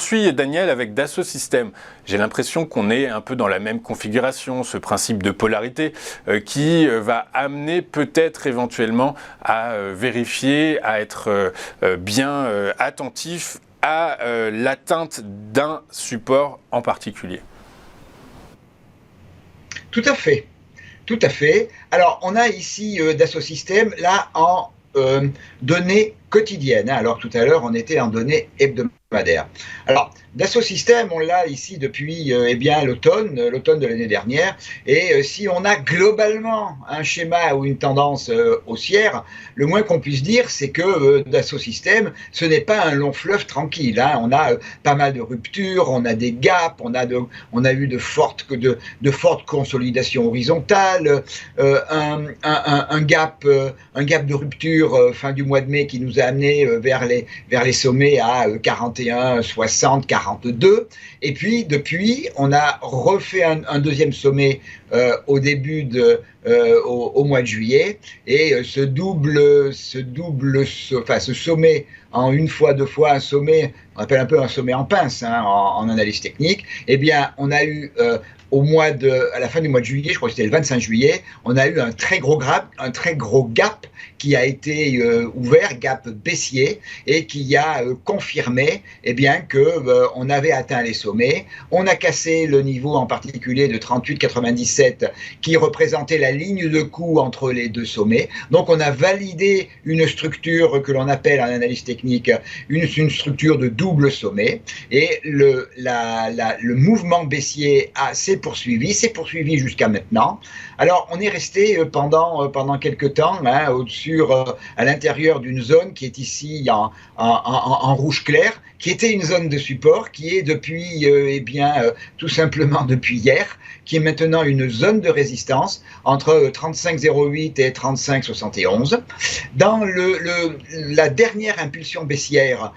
poursuit, Daniel, avec Dassault Systèmes. J'ai l'impression qu'on est un peu dans la même configuration, ce principe de polarité qui va amener peut-être éventuellement à vérifier, à être bien attentif à l'atteinte d'un support en particulier. Tout à fait. Tout à fait. Alors, on a ici Dassault Systèmes, là, en données quotidiennes. Alors, tout à l'heure, on était en données hebdomadaires. Alors, Dassault Systèmes, on l'a ici depuis l'automne de l'année dernière. Et si on a globalement un schéma ou une tendance haussière, le moins qu'on puisse dire, c'est que Dassault Systèmes, ce n'est pas un long fleuve tranquille. Hein. On a pas mal de ruptures, on a des gaps, on a eu de fortes consolidations horizontales, un gap de rupture fin du mois de mai qui nous a amené vers les sommets à 41, 60, 42. Et puis, depuis, on a refait un deuxième sommet au mois de juillet. Et ce sommet en une fois, deux fois, un sommet, on appelle un peu un sommet en pince hein, en analyse technique, eh bien, on a eu à la fin du mois de juillet, je crois que c'était le 25 juillet, on a eu un très gros gap qui a été ouvert, gap baissier, et qui a confirmé qu'on avait atteint les sommets. On a cassé le niveau en particulier de 38,97 qui représentait la ligne de coup entre les deux sommets. Donc on a validé une structure que l'on appelle en analyse technique une structure de double sommet, et le mouvement baissier s'est poursuivi jusqu'à maintenant. Alors on est resté pendant quelques temps à l'intérieur d'une zone qui est ici en rouge clair, qui était une zone de support, qui est depuis tout simplement depuis hier, qui est maintenant une zone de résistance entre 35,08 et 35,71. Dans la dernière impulsion baissière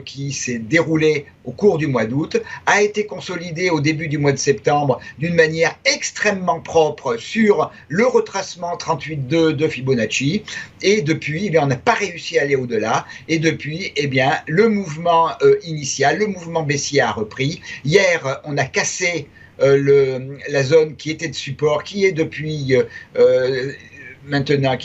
qui s'est déroulée au cours du mois d'août a été consolidée au début du mois de septembre d'une manière extrêmement propre sur le retracement 38,2 de Fibonacci, et depuis on n'a pas réussi à aller au-delà, et depuis le mouvement initial, le mouvement baissier a repris. Hier on a cassé la zone qui était de support, qui est maintenant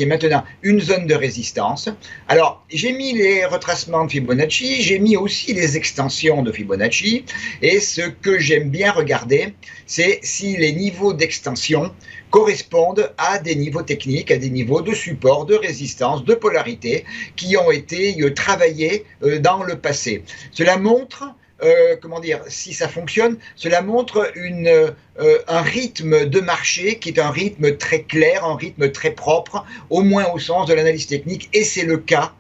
une zone de résistance. Alors, j'ai mis les retracements de Fibonacci, j'ai mis aussi les extensions de Fibonacci, et ce que j'aime bien regarder, c'est si les niveaux d'extension correspondent à des niveaux techniques, à des niveaux de support, de résistance, de polarité, qui ont été travaillés dans le passé. Cela montre si ça fonctionne, cela montre un rythme de marché qui est un rythme très clair, un rythme très propre, au moins au sens de l'analyse technique, et c'est le cas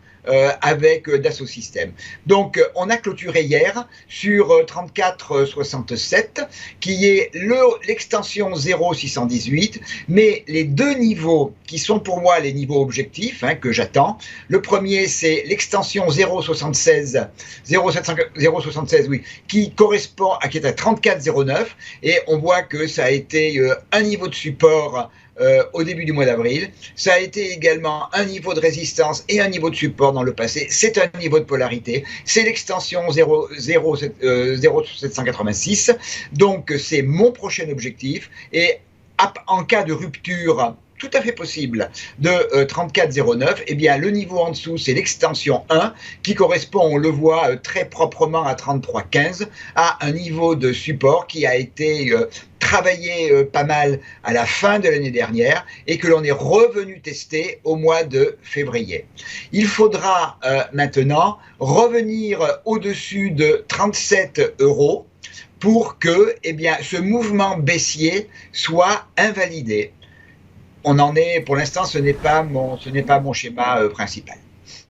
avec Dassault Systèmes. Donc on a clôturé hier sur 34,67 qui est l'extension 0,618, mais les deux niveaux qui sont pour moi les niveaux objectifs que j'attends. Le premier, c'est l'extension 0,76 qui correspond qui est à 34,09, et on voit que ça a été un niveau de support au début du mois d'avril. Ça a été également un niveau de résistance et un niveau de support dans le passé. C'est un niveau de polarité. C'est l'extension 0,786. Donc, c'est mon prochain objectif. Et en cas de rupture tout à fait possible de 34,09, le niveau en dessous, c'est l'extension 1 qui correspond, on le voit très proprement à 33,15, à un niveau de support qui a été travaillé pas mal à la fin de l'année dernière et que l'on est revenu tester au mois de février. Il faudra maintenant revenir au-dessus de 37 € pour que ce mouvement baissier soit invalidé. Pour l'instant, ce n'est pas mon schéma principal.